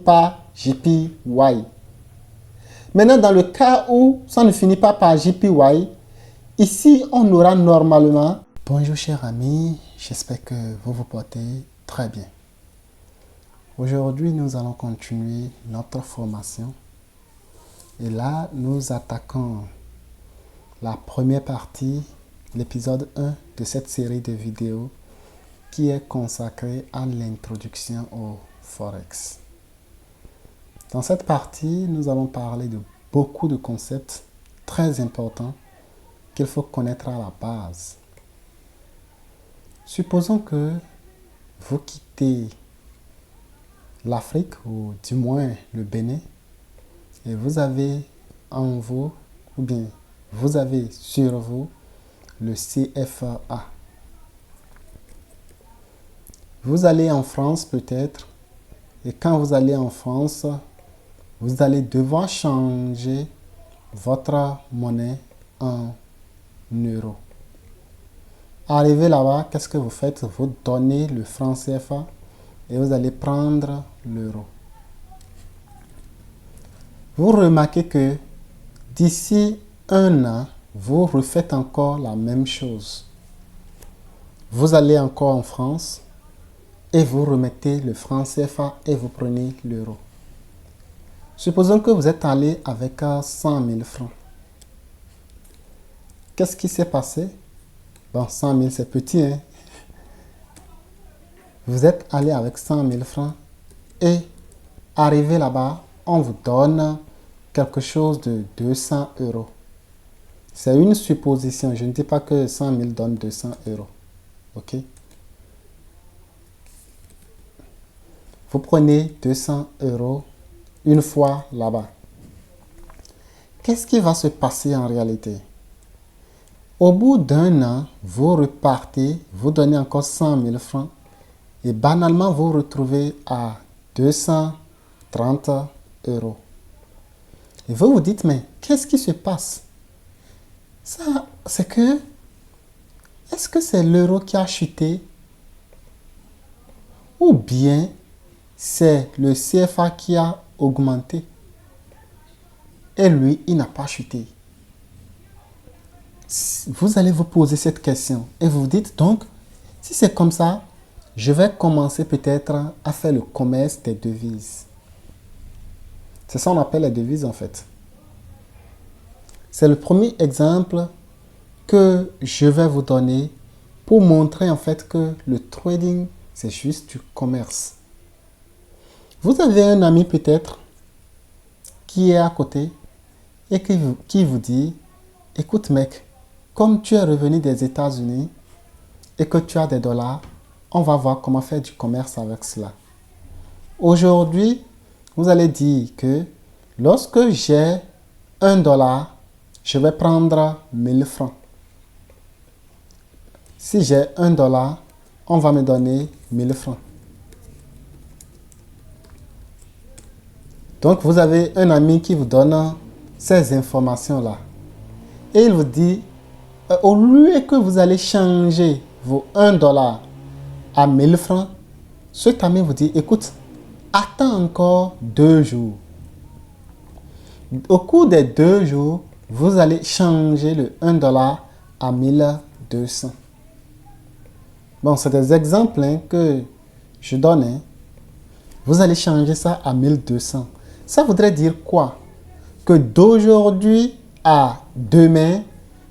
par JPY. Maintenant, dans le cas où ça ne finit pas par JPY, ici, on aura normalement... Bonjour chers amis, j'espère que vous vous portez très bien. Aujourd'hui, nous allons continuer notre formation. Et là, nous attaquons la première partie, l'épisode 1 de cette série de vidéos qui est consacrée à l'introduction au Forex. Dans cette partie, nous allons parler de beaucoup de concepts très importants qu'il faut connaître à la base. Supposons que vous quittez l'Afrique, ou du moins le Bénin, et vous avez en vous, ou bien vous avez sur vous, le CFA. Vous allez en France peut-être, et quand vous allez en France, vous allez devoir changer votre monnaie en euros. Arrivé là-bas, qu'est-ce que vous faites? Vous donnez le franc CFA et vous allez prendre l'euro. Vous remarquez que d'ici un an, vous refaites encore la même chose. Vous allez encore en France et vous remettez le franc CFA et vous prenez l'euro. Supposons que vous êtes allé avec 100 000 francs. Qu'est-ce qui s'est passé? Bon, 100 000 c'est petit, hein? Vous êtes allé avec 100 000 francs et arrivé là-bas, on vous donne quelque chose de 200 euros. C'est une supposition. Je ne dis pas que 100 000 donne 200 euros. OK? Vous prenez 200 euros une fois là-bas. Qu'est-ce qui va se passer en réalité? Au bout d'un an, vous repartez, vous donnez encore 100 000 francs et banalement, vous vous retrouvez à 230 euros. Et vous vous dites, mais qu'est-ce qui se passe? Ça, c'est que, est-ce que c'est l'euro qui a chuté? Ou bien, c'est le CFA qui a augmenté? Et lui, il n'a pas chuté. Vous allez vous poser cette question et vous vous dites donc, si c'est comme ça, je vais commencer peut-être à faire le commerce des devises. C'est ça qu'on appelle les devises en fait. C'est le premier exemple que je vais vous donner pour montrer en fait que le trading, c'est juste du commerce. Vous avez un ami peut-être qui est à côté et qui vous dit, écoute mec, comme tu es revenu des États-Unis et que tu as des dollars, on va voir comment faire du commerce avec cela. Aujourd'hui, vous allez dire que lorsque j'ai $1, je vais prendre 1000 francs. Si j'ai $1, on va me donner 1000 francs. Donc, vous avez un ami qui vous donne ces informations-là. Et il vous dit, au lieu que vous allez changer vos $1 à 1000 francs, cet ami vous dit, écoute, attends encore 2 jours. Au cours des 2 jours, vous allez changer le $1 à 1200. Bon, c'est des exemples que je donne. Hein. Vous allez changer ça à 1200. Ça voudrait dire quoi? Que d'aujourd'hui à demain,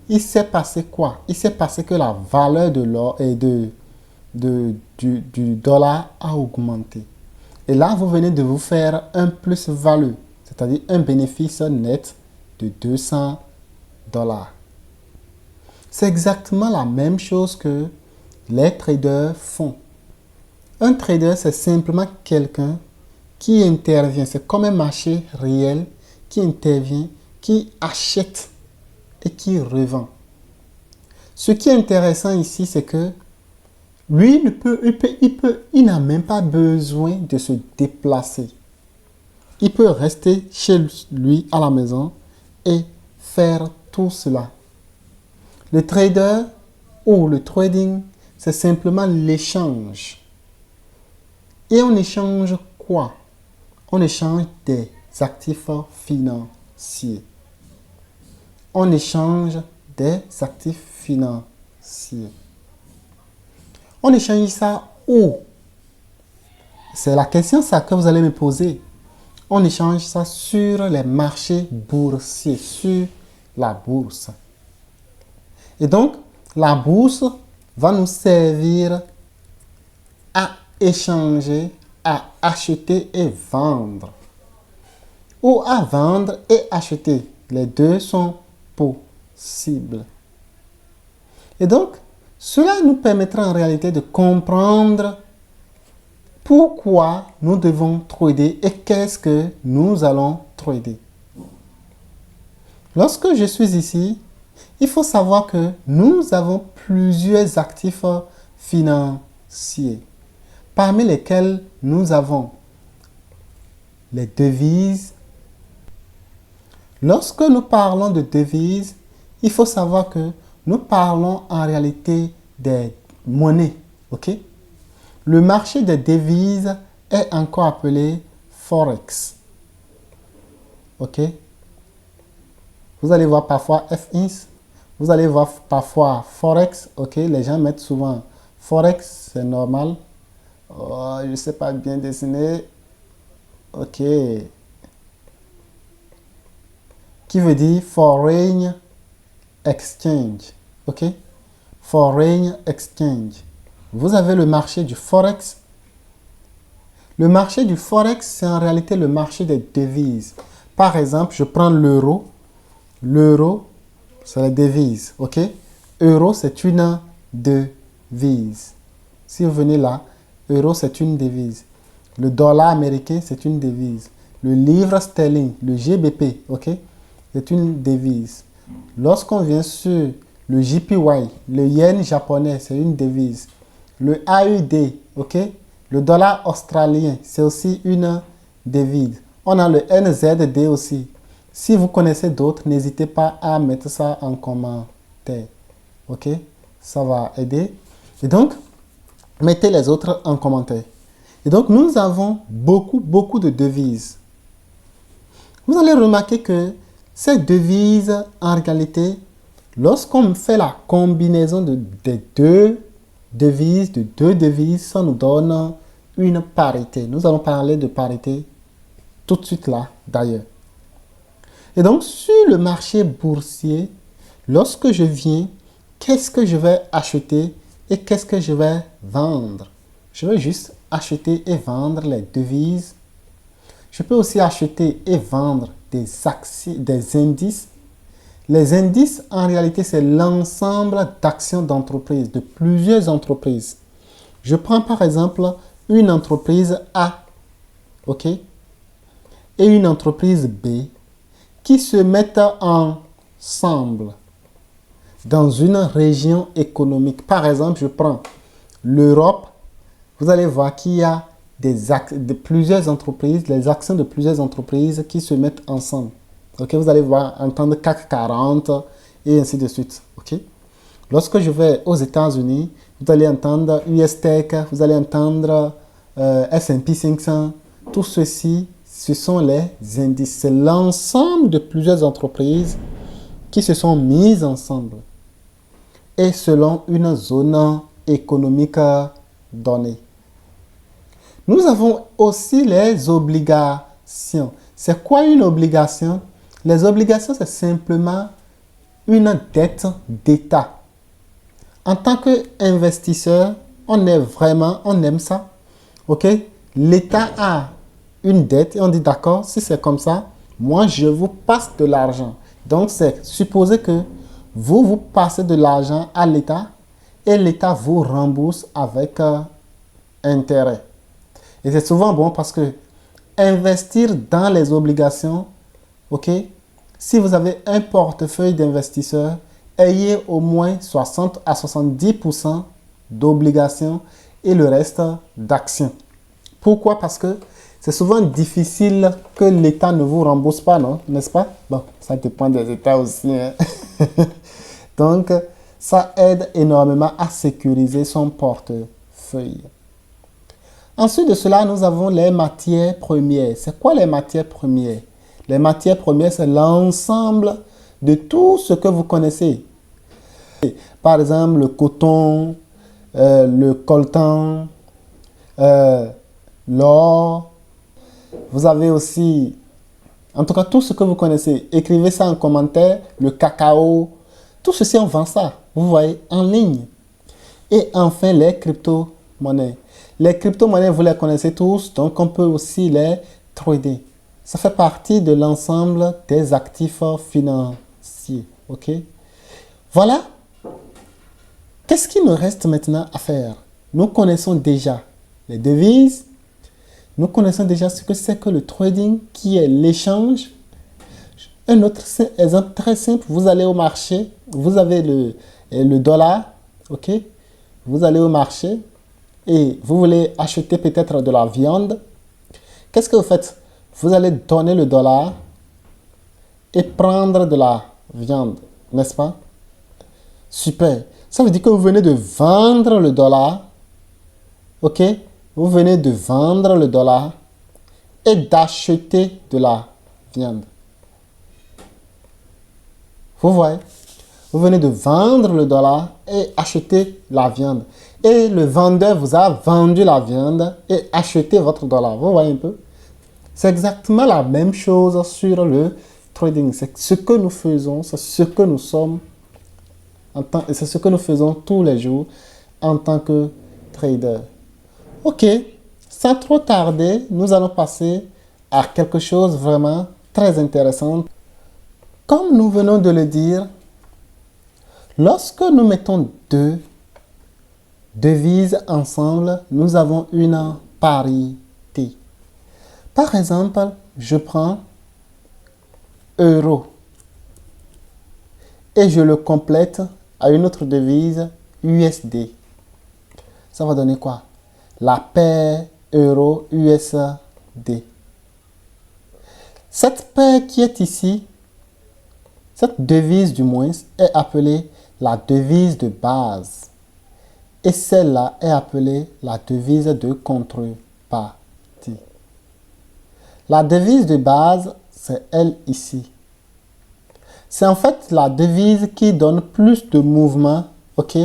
il s'est passé quoi? Il s'est passé que la valeur de l'or et du dollar a augmenté. Et là, vous venez de vous faire un plus-value, c'est-à-dire un bénéfice net de $200. C'est exactement la même chose que les traders font. Un trader, c'est simplement quelqu'un qui intervient. C'est comme un marché réel qui intervient, qui achète et qui revend. Ce qui est intéressant ici, c'est que lui, il n'a même pas besoin de se déplacer. Il peut rester chez lui à la maison et faire tout cela. Le trader ou le trading, c'est simplement l'échange. Et on échange quoi? On échange des actifs financiers. On échange des actifs financiers. On échange ça où? C'est la question ça que vous allez me poser. On échange ça sur les marchés boursiers, sur la bourse. Et donc, la bourse va nous servir à échanger, à acheter et vendre. Ou à vendre et acheter. Les deux sont possibles. Et donc, cela nous permettra en réalité de comprendre pourquoi nous devons trader et qu'est-ce que nous allons trader. Lorsque je suis ici, il faut savoir que nous avons plusieurs actifs financiers, parmi lesquels nous avons les devises. Lorsque nous parlons de devises, il faut savoir que nous parlons en réalité des monnaies. Ok? Le marché des devises est encore appelé Forex. Ok? Vous allez voir parfois FX. Vous allez voir parfois Forex. Ok? Les gens mettent souvent Forex, c'est normal. Oh, je ne sais pas bien dessiner. Ok. Qui veut dire Foreign Exchange. Ok? Foreign Exchange. Vous avez le marché du Forex. Le marché du Forex, c'est en réalité le marché des devises. Par exemple, je prends l'euro. L'euro, c'est la devise. Ok? Euro, c'est une devise. Si vous venez là, euro, c'est une devise. Le dollar américain, c'est une devise. Le livre sterling, le GBP, ok? C'est une devise. Lorsqu'on vient sur le JPY, le yen japonais, c'est une devise. Le AUD, ok? Le dollar australien, c'est aussi une devise. On a le NZD aussi. Si vous connaissez d'autres, n'hésitez pas à mettre ça en commentaire. Ok? Ça va aider. Et donc, mettez les autres en commentaire. Et donc, nous avons beaucoup de devises. Vous allez remarquer que ces devises, en réalité, lorsqu'on fait la combinaison des deux devises, ça nous donne une parité. Nous allons parler de parité tout de suite là, d'ailleurs. Et donc, sur le marché boursier, lorsque je viens, qu'est-ce que je vais acheter et qu'est-ce que je vais vendre? Je vais juste acheter et vendre les devises. Je peux aussi acheter et vendre des indices. Les indices, en réalité, c'est l'ensemble d'actions d'entreprises, de plusieurs entreprises. Je prends par exemple une entreprise A, ok, et une entreprise B qui se mettent ensemble dans une région économique. Par exemple, je prends l'Europe. Vous allez voir qu'il y a plusieurs entreprises, les actions de plusieurs entreprises qui se mettent ensemble. Ok, vous allez voir, entendre CAC 40 et ainsi de suite. Ok. Lorsque je vais aux États-Unis, vous allez entendre US Tech, vous allez entendre S&P 500. Tout ceci, ce sont les indices. C'est l'ensemble de plusieurs entreprises qui se sont mises ensemble et selon une zone économique donnée. Nous avons aussi les obligations. C'est quoi une obligation? Les obligations, c'est simplement une dette d'État. En tant qu'investisseur, on aime ça. Ok? L'État a une dette et on dit d'accord, si c'est comme ça, moi je vous passe de l'argent. Donc c'est supposé que vous passez de l'argent à l'État et l'État vous rembourse avec intérêt. Et c'est souvent bon parce que investir dans les obligations, ok, si vous avez un portefeuille d'investisseurs, ayez au moins 60 à 70% d'obligations et le reste d'actions. Pourquoi? Parce que c'est souvent difficile que l'État ne vous rembourse pas, non? N'est-ce pas? Bon, ça dépend des États aussi, hein? Donc, ça aide énormément à sécuriser son portefeuille. Ensuite de cela, nous avons les matières premières. C'est quoi les matières premières? Les matières premières, c'est l'ensemble de tout ce que vous connaissez. Par exemple, le coton, le coltan, l'or. Vous avez aussi, en tout cas, tout ce que vous connaissez. Écrivez ça en commentaire. Le cacao. Tout ceci, on vend ça. Vous voyez, en ligne. Et enfin, les crypto-monnaies. Les crypto-monnaies, vous les connaissez tous. Donc, on peut aussi les trader. Ça fait partie de l'ensemble des actifs financiers. OK? Voilà. Qu'est-ce qu'il nous reste maintenant à faire? Nous connaissons déjà les devises. Nous connaissons déjà ce que c'est que le trading, qui est l'échange. Un autre exemple très simple, vous allez au marché, vous avez le dollar, ok? Vous allez au marché et vous voulez acheter peut-être de la viande. Qu'est-ce que vous faites? Vous allez donner le dollar et prendre de la viande, n'est-ce pas? Super. Ça veut dire que vous venez de vendre le dollar, ok? Vous venez de vendre le dollar et d'acheter de la viande. Vous voyez? Vous venez de vendre le dollar et acheter la viande. Et le vendeur vous a vendu la viande et acheté votre dollar. Vous voyez un peu? C'est exactement la même chose sur le trading. C'est ce que nous faisons, c'est ce que nous sommes, c'est ce que nous faisons tous les jours en tant que trader. Ok, sans trop tarder, nous allons passer à quelque chose vraiment très intéressant. Comme nous venons de le dire, lorsque nous mettons deux devises ensemble, nous avons une parité. Par exemple, je prends euro et je le complète à une autre devise USD. Ça va donner quoi? La paire euro-USD. Cette paire qui est ici, cette devise du moins, est appelée la devise de base. Et celle-là est appelée la devise de contrepartie. La devise de base, c'est elle ici. C'est en fait la devise qui donne plus de mouvement, ok,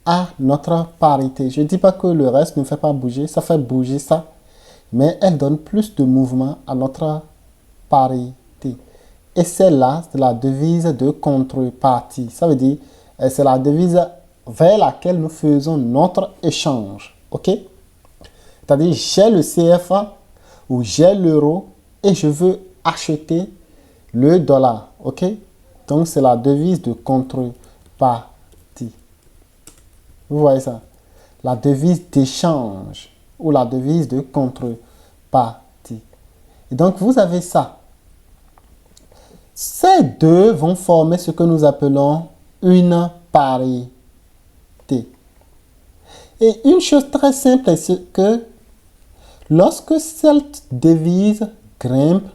à notre parité. Je ne dis pas que le reste ne fait pas bouger, ça fait bouger ça, mais elle donne plus de mouvement à notre parité. Et celle-là, c'est la devise de contrepartie. Ça veut dire, c'est la devise vers laquelle nous faisons notre échange. Ok? C'est-à-dire, j'ai le CFA ou j'ai l'euro et je veux acheter le dollar. Ok? Donc, c'est la devise de contrepartie. Vous voyez ça? La devise d'échange ou la devise de contrepartie. Et donc, vous avez ça. Ces deux vont former ce que nous appelons une parité. Et une chose très simple, c'est que lorsque cette devise grimpe,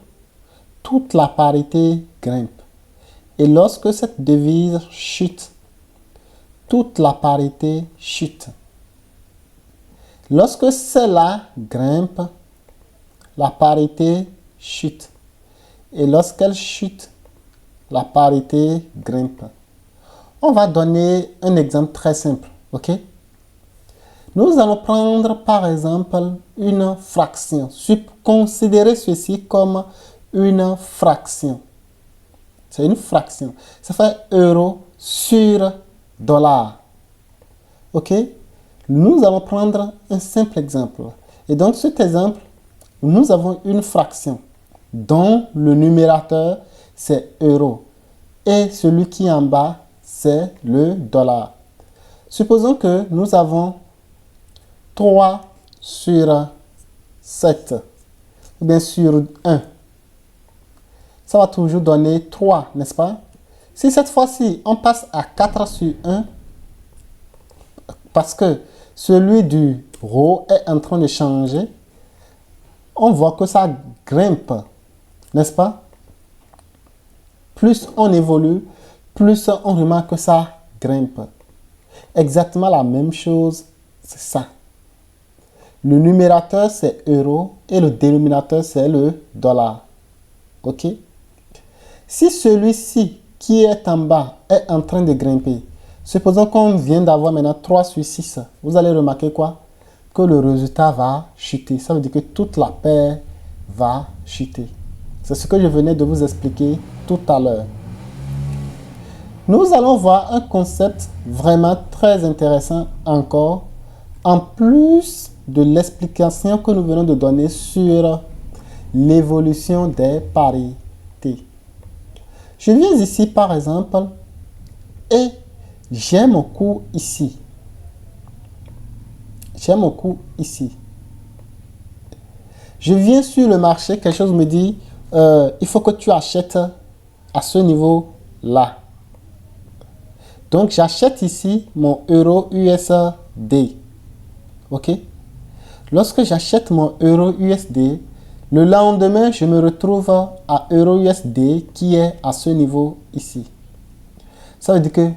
toute la parité grimpe. Et lorsque cette devise chute, toute la parité chute. Lorsque celle-là grimpe, la parité chute. Et lorsqu'elle chute, la parité grimpe. On va donner un exemple très simple, ok? Nous allons prendre par exemple une fraction. Considérez ceci comme une fraction. C'est une fraction. Ça fait euro sur dollar. Ok? Nous allons prendre un simple exemple. Et donc cet exemple, nous avons une fraction dont le numérateur c'est euro et celui qui est en bas c'est le dollar. Supposons que nous avons 3 sur 7 ou bien sur 1. Ça va toujours donner 3, n'est-ce pas? Si cette fois-ci on passe à 4 sur 1, parce que celui du rho est en train de changer, on voit que ça grimpe, n'est-ce pas? Plus on évolue, plus on remarque que ça grimpe. Exactement la même chose, c'est ça. Le numérateur, c'est euro et le dénominateur, c'est le dollar. OK? Si celui-ci qui est en bas est en train de grimper, supposons qu'on vient d'avoir maintenant 3 sur 6, vous allez remarquer quoi? Que le résultat va chuter. Ça veut dire que toute la paire va chuter. C'est ce que je venais de vous expliquer tout à l'heure. Nous allons voir un concept vraiment très intéressant encore, en plus de l'explication que nous venons de donner sur l'évolution des parités. Je viens ici par exemple et j'ai mon cours ici. J'ai mon cours ici. Je viens sur le marché, quelque chose me dit, il faut que tu achètes à ce niveau-là. Donc, j'achète ici mon euro USD. OK? Lorsque j'achète mon euro USD, le lendemain, je me retrouve à euro USD qui est à ce niveau ici. Ça veut dire que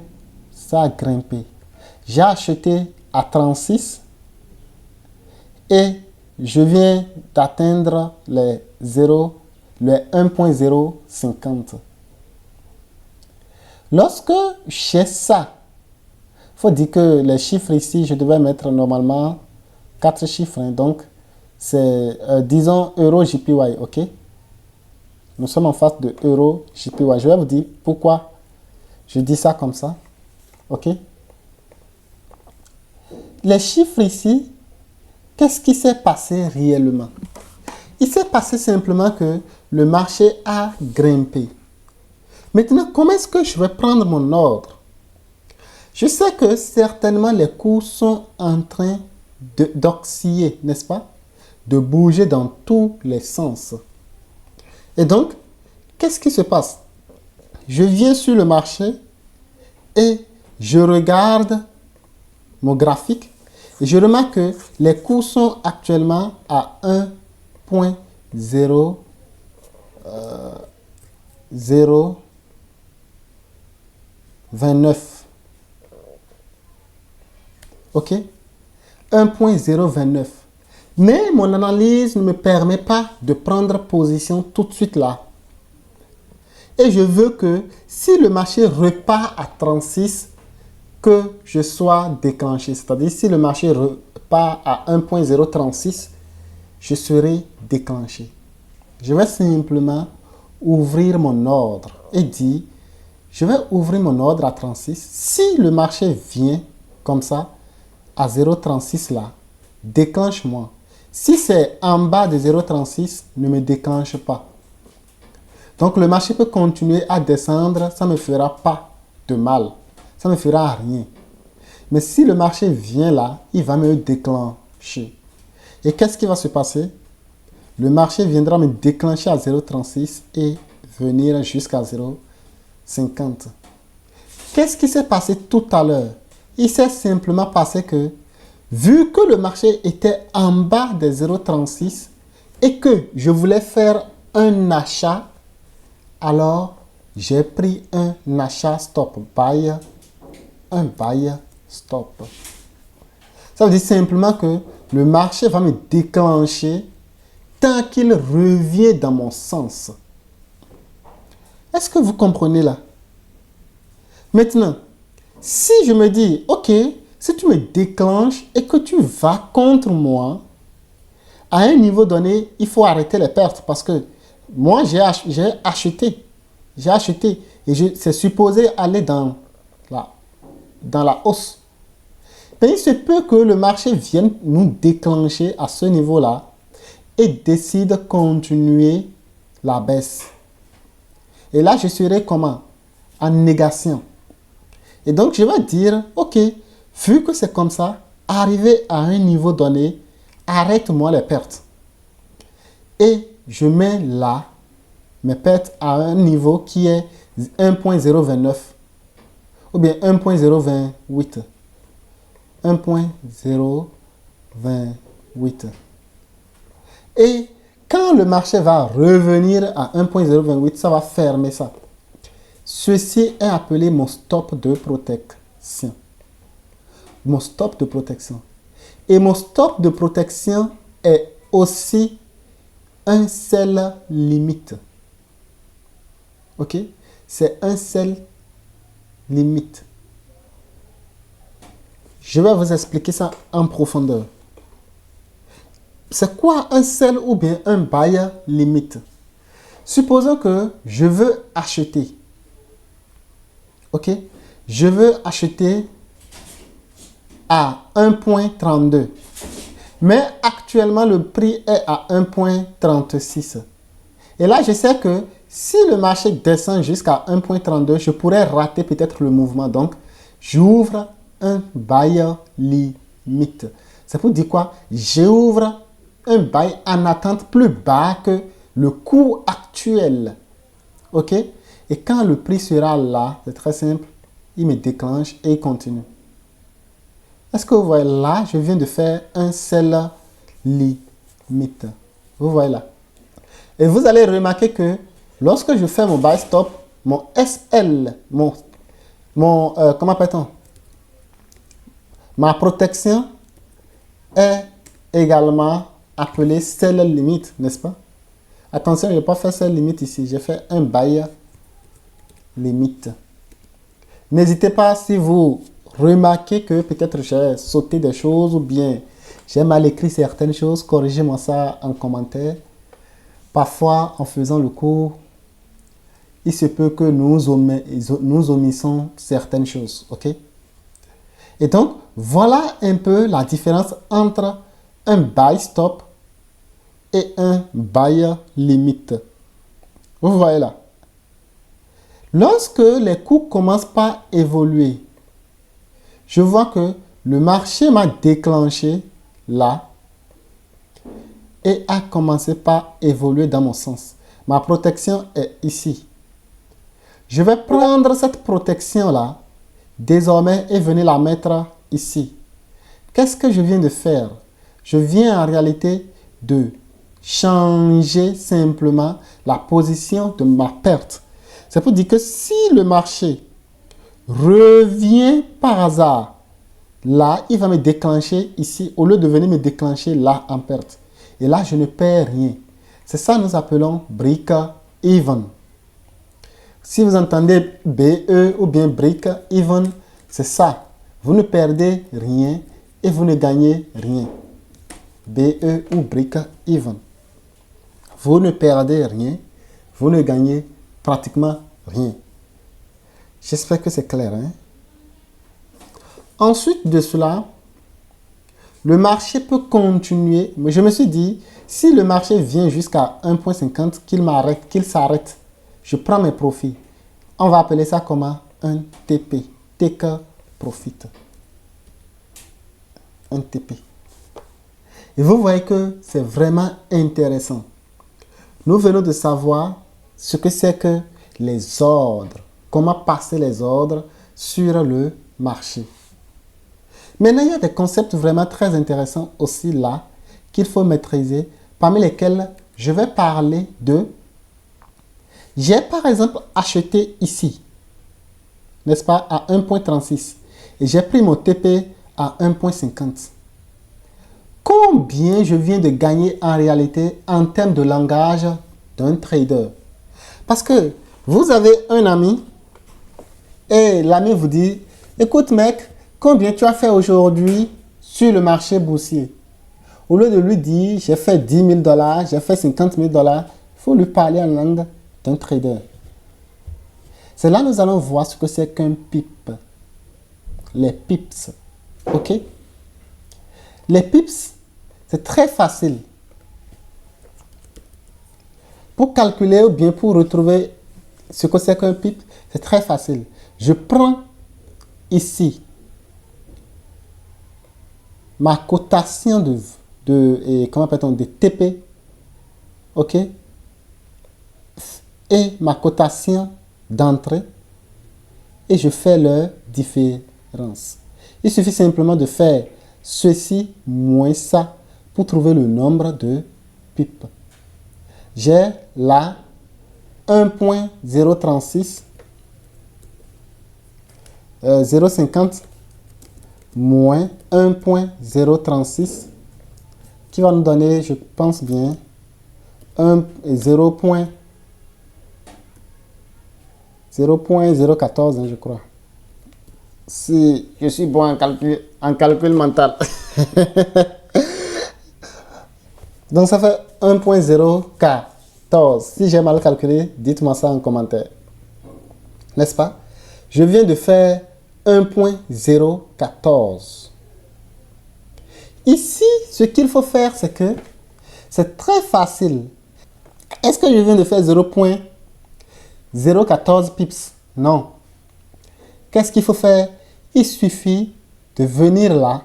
ça a grimpé. J'ai acheté à 36 et je viens d'atteindre les 1.050. Lorsque j'ai ça, il faut dire que les chiffres ici, je devais mettre normalement 4 chiffres. Hein, donc, c'est, disons, euro JPY, ok? Nous sommes en face de euro JPY. Je vais vous dire pourquoi je dis ça comme ça, ok? Les chiffres ici, qu'est-ce qui s'est passé réellement? Il s'est passé simplement que le marché a grimpé. Maintenant, comment est-ce que je vais prendre mon ordre? Je sais que certainement les cours sont en train d'osciller, n'est-ce pas? De bouger dans tous les sens. Et donc, qu'est-ce qui se passe? Je viens sur le marché et je regarde mon graphique et je remarque que les cours sont actuellement à 1.0 0,29. OK? 1.029. Mais mon analyse ne me permet pas de prendre position tout de suite là. Et je veux que si le marché repart à 36, que je sois déclenché. C'est-à-dire si le marché repart à 1.036, je serai déclenché. Je vais simplement ouvrir mon ordre et dire, je vais ouvrir mon ordre à 36. Si le marché vient comme ça, à 0,36 là, déclenche-moi. Si c'est en bas de 0,36, ne me déclenche pas. Donc le marché peut continuer à descendre, ça ne me fera pas de mal. Ça ne me fera rien. Mais si le marché vient là, il va me déclencher. Et qu'est-ce qui va se passer? Le marché viendra me déclencher à 0,36 et venir jusqu'à 0,50. Qu'est-ce qui s'est passé tout à l'heure? Il s'est simplement passé que, vu que le marché était en bas des 0,36 et que je voulais faire un achat, alors j'ai pris un achat stop buy, un buy stop. Ça veut dire simplement que le marché va me déclencher tant qu'il revient dans mon sens. Est-ce que vous comprenez là? Maintenant, si je me dis, ok, si tu me déclenches et que tu vas contre moi, à un niveau donné, il faut arrêter les pertes parce que moi, j'ai acheté. J'ai acheté et c'est supposé aller dans la hausse. Mais il se peut que le marché vienne nous déclencher à ce niveau-là et décide de continuer la baisse. Et là, je serai comment? En négation. Et donc, je vais dire, ok, vu que c'est comme ça, arrivé à un niveau donné, arrête-moi les pertes. Et je mets là mes pertes à un niveau qui est 1.029 ou bien 1.028. 1.028. Et quand le marché va revenir à 1.028, ça va fermer ça. Ceci est appelé mon stop de protection. Mon stop de protection. Et mon stop de protection est aussi un seul limite. Ok? C'est un seul limite. Je vais vous expliquer ça en profondeur. C'est quoi un sell ou bien un buyer limite? Supposons que je veux acheter. Ok? Je veux acheter à 1,32. Mais actuellement, le prix est à 1,36. Et là, je sais que si le marché descend jusqu'à 1,32, je pourrais rater peut-être le mouvement. Donc, j'ouvre un buyer limite. Ça pour dire quoi? J'ouvre un buy en attente plus bas que le cours actuel. OK? Et quand le prix sera là, c'est très simple, il me déclenche et il continue. Est-ce que vous voyez là, je viens de faire un sell limite. Vous voyez là. Et vous allez remarquer que lorsque je fais mon buy stop, mon SL, comment appelle-t-on? Ma protection est également appelée sell limite, n'est-ce pas? Attention, je n'ai pas fait sell limite ici, j'ai fait un buy limite. N'hésitez pas si vous remarquez que peut-être j'ai sauté des choses ou bien j'ai mal écrit certaines choses, corrigez-moi ça en commentaire. Parfois, en faisant le cours, il se peut que nous omissons certaines choses, ok? Et donc, voilà un peu la différence entre un buy stop et un buyer limite. Vous voyez là. Lorsque les cours commencent par évoluer, je vois que le marché m'a déclenché là et a commencé par évoluer dans mon sens. Ma protection est ici. Je vais prendre cette protection-là désormais et venir la mettre ici. Qu'est-ce que je viens de faire? Je viens en réalité de changer simplement la position de ma perte. C'est pour dire que si le marché revient par hasard, là, il va me déclencher ici au lieu de venir me déclencher là en perte. Et là, je ne perds rien. C'est ça que nous appelons break-even. Si vous entendez BE ou bien break-even, c'est ça. Vous ne perdez rien et vous ne gagnez rien. BE ou break-even. Vous ne perdez rien, vous ne gagnez pratiquement rien. J'espère que c'est clair. Hein? Ensuite de cela, le marché peut continuer. Mais je me suis dit, si le marché vient jusqu'à 1,50, qu'il s'arrête, je prends mes profits. On va appeler ça comment? Un TP. Take profit. Un TP. Et vous voyez que c'est vraiment intéressant. Nous venons de savoir ce que c'est que les ordres. Comment passer les ordres sur le marché. Maintenant, il y a des concepts vraiment très intéressants aussi là qu'il faut maîtriser, parmi lesquels je vais parler de... J'ai par exemple acheté ici, n'est-ce pas, à 1,36 et j'ai pris mon TP à 1,50. Combien je viens de gagner en réalité en termes de langage d'un trader? Parce que vous avez un ami et l'ami vous dit, écoute mec, combien tu as fait aujourd'hui sur le marché boursier? Au lieu de lui dire, j'ai fait 10 000 $, j'ai fait 50 000 $, il faut lui parler en langue d'un trader. C'est là que nous allons voir ce que c'est qu'un pip. Les pips. OK? Les pips, c'est très facile. Pour calculer ou bien pour retrouver ce que c'est qu'un pip, c'est très facile. Je prends ici ma cotation de TP, ok, et ma cotation d'entrée, et je fais leur différence. Il suffit simplement de faire ceci moins ça pour trouver le nombre de pips. J'ai là 1.036, 0,50 moins 1.036 qui va nous donner, je pense bien, 0.014, hein, je crois. Si je suis bon en calcul mental. Donc ça fait 1.014. Si j'ai mal calculé, dites-moi ça en commentaire. N'est-ce pas? Je viens de faire 1.014. Ici, ce qu'il faut faire, c'est que c'est très facile. Est-ce que je viens de faire 0.014 pips? Non. Qu'est-ce qu'il faut faire? Il suffit de venir là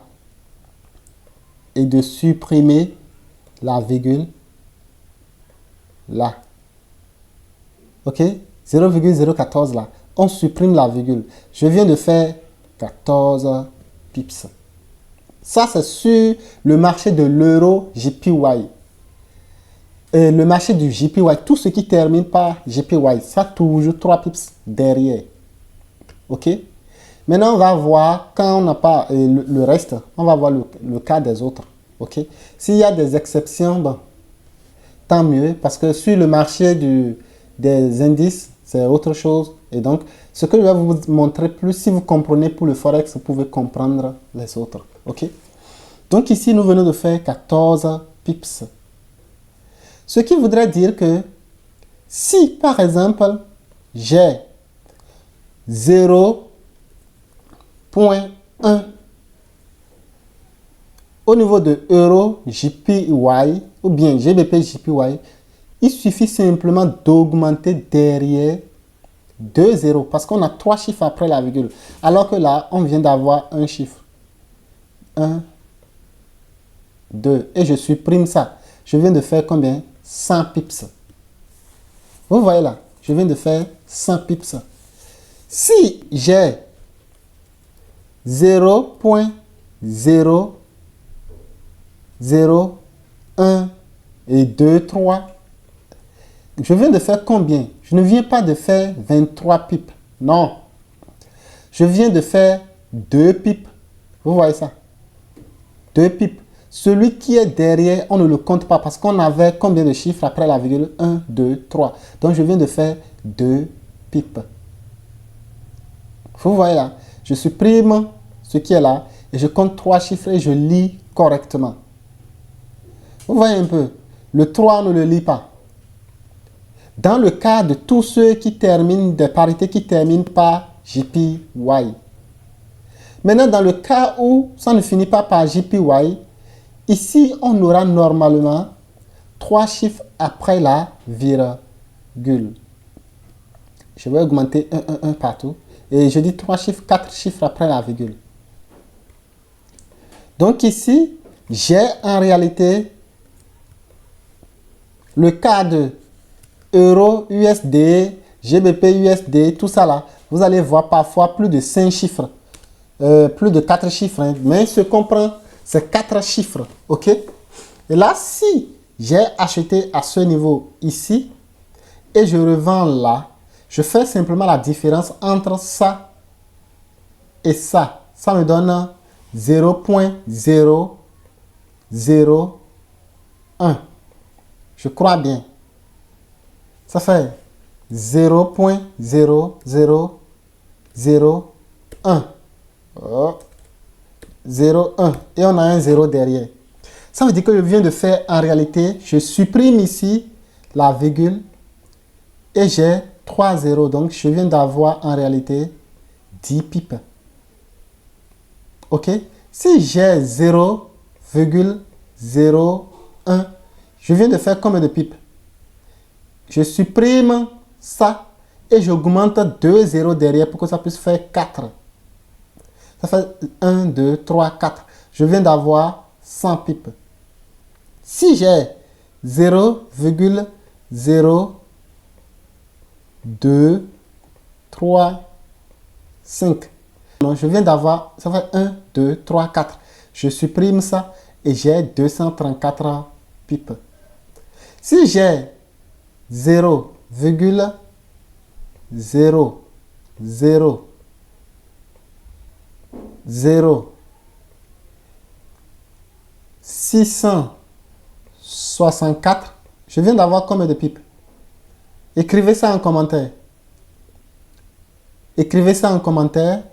et de supprimer la virgule là. Ok? 0,014 là. On supprime la virgule. Je viens de faire 14 pips. Ça, c'est sur le marché de l'euro JPY. Et le marché du JPY, tout ce qui termine par JPY, ça toujours 3 pips derrière. Ok? Maintenant, on va voir, quand on n'a pas le reste, on va voir le cas des autres. Ok? S'il y a des exceptions, bon, tant mieux, parce que sur le marché des indices, c'est autre chose. Et donc, ce que je vais vous montrer plus, si vous comprenez pour le Forex, vous pouvez comprendre les autres. Ok? Donc ici, nous venons de faire 14 pips. Ce qui voudrait dire que si, par exemple, j'ai 0.1 au niveau de Euro JPY ou bien GBP JPY, il suffit simplement d'augmenter derrière 2 zéros parce qu'on a 3 chiffres après la virgule. Alors que là, on vient d'avoir un chiffre. 1, 2. Et je supprime ça. Je viens de faire combien? 100 pips. Vous voyez là, je viens de faire 100 pips. Si j'ai 0.001 et 2, 3, je viens de faire combien? Je ne viens pas de faire 23 pips. Non. Je viens de faire 2 pips. Vous voyez ça? 2 pips. Celui qui est derrière, on ne le compte pas parce qu'on avait combien de chiffres après la virgule? 1, 2, 3. Donc, je viens de faire 2 pips. Vous voyez là? Je supprime ce qui est là et je compte 3 chiffres et je lis correctement. Vous voyez un peu? Le 3, on ne le lit pas. Dans le cas de tous ceux qui terminent, des parités qui terminent par JPY. Maintenant, dans le cas où ça ne finit pas par JPY, ici, on aura normalement 3 chiffres après la virgule. Je vais augmenter 1, 1, 1 partout. Et je dis 3 chiffres, 4 chiffres après la virgule. Donc ici, j'ai en réalité le cas de Euro USD, GBP USD, tout ça là. Vous allez voir parfois plus de 5 chiffres, plus de 4 chiffres. Hein. Mais ce qu'on prend, c'est 4 chiffres. Ok? Et là, si j'ai acheté à ce niveau ici et je revends là, je fais simplement la différence entre ça et ça. Ça me donne 0.001. Je crois bien. Ça fait 0.0001. Oh. 0,1. Et on a un 0 derrière. Ça veut dire que je viens de faire, en réalité, je supprime ici la virgule et j'ai 3 zéros. Donc, je viens d'avoir en réalité 10 pips. OK? Si j'ai 0,01, je viens de faire combien de pips? Je supprime ça et j'augmente 2 zéros derrière pour que ça puisse faire 4. Ça fait 1, 2, 3, 4. Je viens d'avoir 100 pips. Si j'ai 0,02, 3, 5. Donc, je viens d'avoir, ça fait 1, 2, 3, 4. Je supprime ça et j'ai 234 pips. Si j'ai 0,000 0, 664. Je viens d'avoir combien de pipes? Écrivez ça en commentaire. Écrivez ça en commentaire.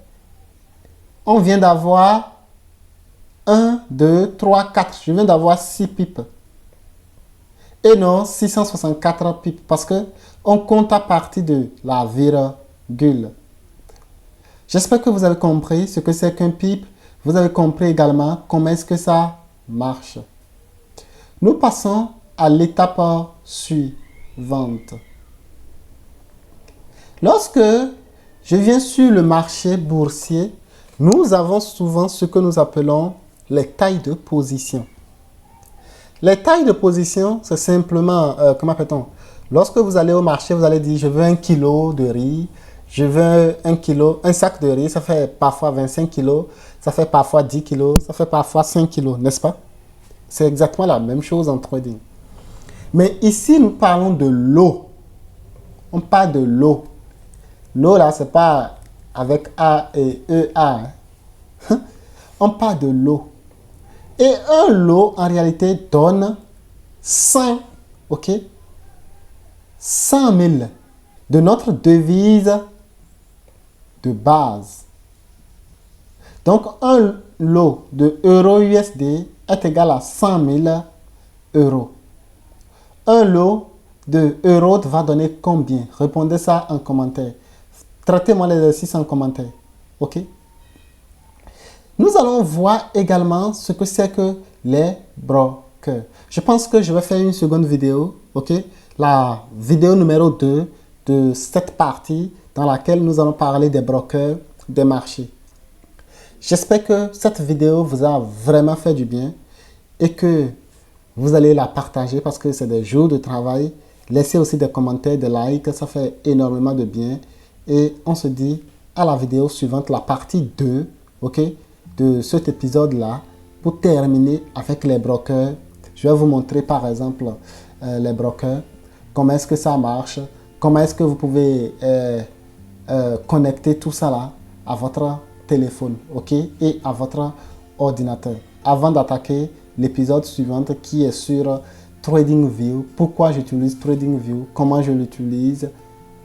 On vient d'avoir 1, 2, 3, 4. Je viens d'avoir 6 pipes. Et non 664 pipes parce que on compte à partir de la virgule. J'espère que vous avez compris ce que c'est qu'un pipe. Vous avez compris également comment est-ce que ça marche. Nous passons à l'étape suivante. Lorsque je viens sur le marché boursier, nous avons souvent ce que nous appelons les tailles de position. Les tailles de position, c'est simplement, comment appelle-t-on? Lorsque vous allez au marché, vous allez dire, je veux 1 kg de riz, je veux 1 kg, un sac de riz, ça fait parfois 25 kg, ça fait parfois 10 kg, ça fait parfois 5 kg, n'est-ce pas? C'est exactement la même chose en trading. Mais ici, nous parlons de lot. On parle de lot. Lot, là, c'est pas avec A et EA. On parle de lot. Et un lot, en réalité, donne 100, ok? 100 000 de notre devise de base. Donc, un lot de euro USD est égal à 100 000 euros. Un lot de euros va donner combien? Répondez ça en commentaire. Traitez-moi l'exercice en commentaire. Ok? Nous allons voir également ce que c'est que les brokers. Je pense que je vais faire une seconde vidéo. Ok? La vidéo numéro 2 de cette partie dans laquelle nous allons parler des brokers des marchés. J'espère que cette vidéo vous a vraiment fait du bien et que vous allez la partager parce que c'est des jours de travail. Laissez aussi des commentaires, des likes, ça fait énormément de bien. Et on se dit à la vidéo suivante, la partie 2, ok, de cet épisode-là, pour terminer avec les brokers. Je vais vous montrer par exemple les brokers, comment est-ce que ça marche, comment est-ce que vous pouvez connecter tout ça là à votre téléphone, ok, et à votre ordinateur. Avant d'attaquer l'épisode suivant qui est sur TradingView, pourquoi j'utilise TradingView, comment je l'utilise,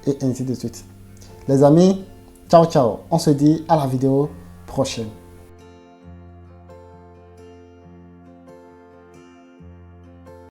et ainsi de suite. Les amis, ciao ciao, on se dit à la vidéo prochaine.